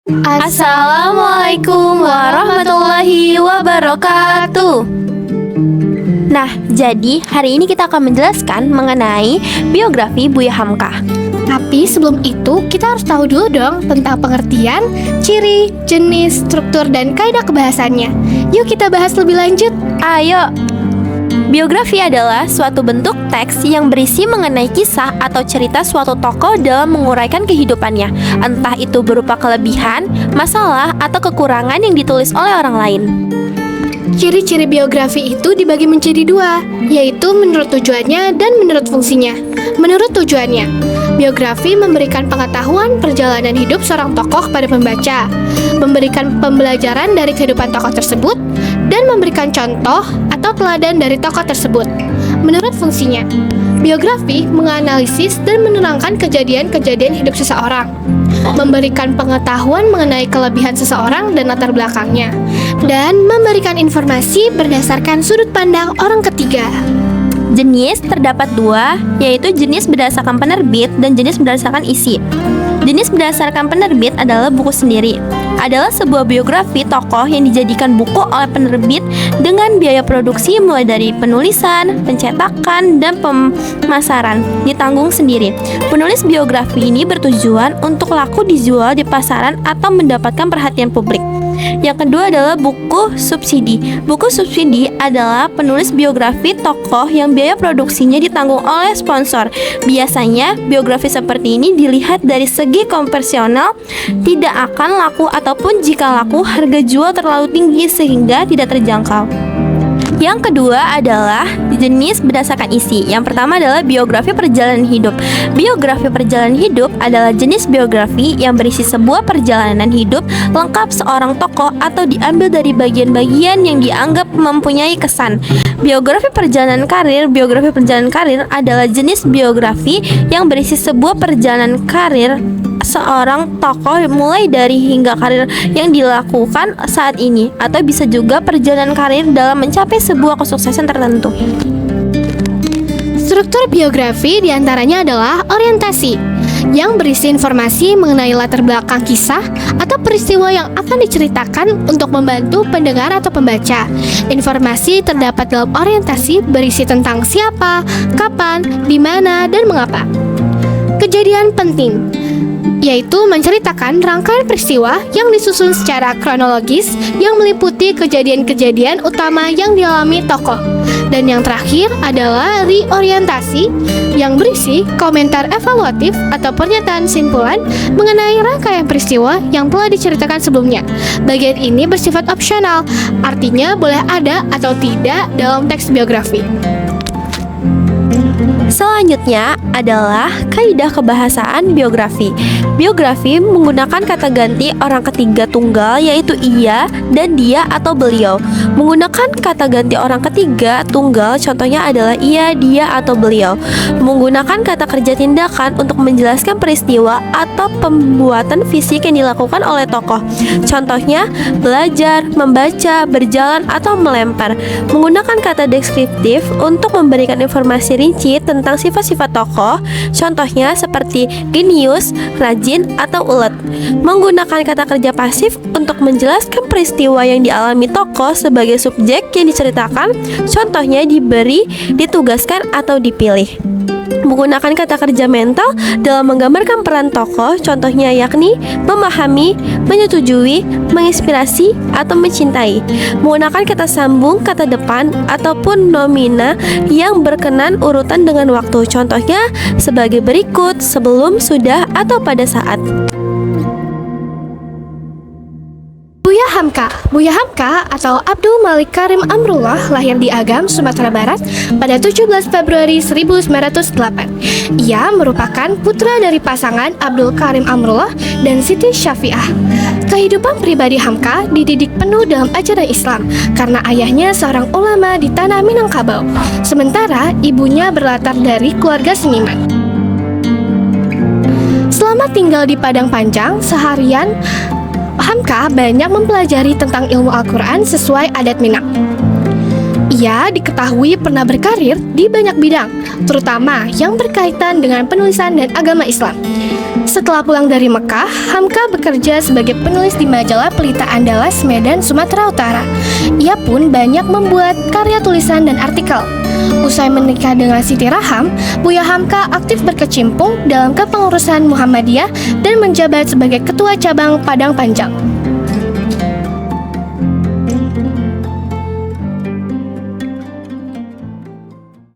Assalamualaikum warahmatullahi wabarakatuh. Nah, jadi hari ini kita akan menjelaskan mengenai biografi Buya Hamka. Tapi sebelum itu, kita harus tahu dulu dong tentang pengertian, ciri, jenis, struktur, dan kaidah kebahasannya. Yuk kita bahas lebih lanjut. Ayo. Biografi adalah suatu bentuk teks yang berisi mengenai kisah atau cerita suatu tokoh dalam menguraikan kehidupannya, entah itu berupa kelebihan, masalah, atau kekurangan yang ditulis oleh orang lain. Ciri-ciri biografi itu dibagi menjadi dua, yaitu menurut tujuannya dan menurut fungsinya. Menurut tujuannya, biografi memberikan pengetahuan perjalanan hidup seorang tokoh pada pembaca, memberikan pembelajaran dari kehidupan tokoh tersebut, dan memberikan contoh atau teladan dari tokoh tersebut. Menurut fungsinya, biografi menganalisis dan menerangkan kejadian-kejadian hidup seseorang, memberikan pengetahuan mengenai kelebihan seseorang dan latar belakangnya, dan memberikan informasi berdasarkan sudut pandang orang ketiga. Jenis terdapat dua, yaitu jenis berdasarkan penerbit dan jenis berdasarkan isi. Jenis berdasarkan penerbit adalah buku sendiri. Adalah sebuah biografi tokoh yang dijadikan buku oleh penerbit dengan biaya produksi mulai dari penulisan, pencetakan, dan pemasaran ditanggung sendiri. Penulis biografi ini bertujuan untuk laku dijual di pasaran atau mendapatkan perhatian publik. Yang kedua adalah buku subsidi. Buku subsidi adalah penulis biografi tokoh yang biaya produksinya ditanggung oleh sponsor. Biasanya biografi seperti ini dilihat dari segi konvensional, tidak akan laku ataupun jika laku harga jual terlalu tinggi sehingga tidak terjangkau. Yang kedua adalah jenis berdasarkan isi. Yang pertama adalah biografi perjalanan hidup. Biografi perjalanan hidup adalah jenis biografi yang berisi sebuah perjalanan hidup lengkap seorang tokoh atau diambil dari bagian-bagian yang dianggap mempunyai kesan. Biografi perjalanan karir. Biografi perjalanan karir adalah jenis biografi yang berisi sebuah perjalanan karir seorang tokoh mulai dari hingga karir yang dilakukan saat ini, atau bisa juga perjalanan karir dalam mencapai sebuah kesuksesan tertentu. Struktur biografi diantaranya adalah orientasi, yang berisi informasi mengenai latar belakang kisah atau peristiwa yang akan diceritakan untuk membantu pendengar atau pembaca. Informasi terdapat dalam orientasi berisi tentang siapa, kapan, di mana, dan mengapa. Kejadian penting, yaitu menceritakan rangkaian peristiwa yang disusun secara kronologis yang meliputi kejadian-kejadian utama yang dialami tokoh. Dan yang terakhir adalah reorientasi yang berisi komentar evaluatif atau pernyataan simpulan mengenai rangkaian peristiwa yang telah diceritakan sebelumnya. Bagian ini bersifat opsional, artinya boleh ada atau tidak dalam teks biografi. Selanjutnya adalah kaidah kebahasaan biografi. Biografi menggunakan kata ganti orang ketiga tunggal, yaitu ia dan dia atau beliau. Menggunakan kata ganti orang ketiga tunggal, contohnya adalah ia, dia, atau beliau. Menggunakan kata kerja tindakan untuk menjelaskan peristiwa atau pembuatan fisik yang dilakukan oleh tokoh. Contohnya belajar, membaca, berjalan, atau melempar. Menggunakan kata deskriptif untuk memberikan informasi rinci tentang sifat-sifat tokoh, contohnya seperti genius, rajin, atau ulet. Menggunakan kata kerja pasif untuk menjelaskan peristiwa yang dialami tokoh sebagai subjek yang diceritakan, contohnya diberi, ditugaskan, atau dipilih. Menggunakan kata kerja mental dalam menggambarkan peran tokoh, contohnya yakni memahami, menyetujui, menginspirasi, atau mencintai. Menggunakan kata sambung, kata depan, ataupun nomina yang berkenan urutan dengan waktu, contohnya sebagai berikut, sebelum, sudah, atau pada saat. Buya Hamka atau Abdul Malik Karim Amrullah lahir di Agam, Sumatera Barat pada 17 Februari 1908. Ia merupakan putra dari pasangan Abdul Karim Amrullah dan Siti Syafi'ah. Kehidupan pribadi Hamka dididik penuh dalam ajaran Islam karena ayahnya seorang ulama di tanah Minangkabau, sementara ibunya berlatar dari keluarga seniman. Selama tinggal di Padang Panjang, seharian Hamka banyak mempelajari tentang ilmu Al-Quran sesuai adat Minang. Ia diketahui pernah berkarir di banyak bidang, terutama yang berkaitan dengan penulisan dan agama Islam. Setelah pulang dari Mekah, Hamka bekerja sebagai penulis di majalah Pelita Andalas, Medan, Sumatera Utara. Ia pun banyak membuat karya tulisan dan artikel. Usai menikah dengan Siti Raham, Buya Hamka aktif berkecimpung dalam kepengurusan Muhammadiyah dan menjabat sebagai Ketua Cabang Padang Panjang.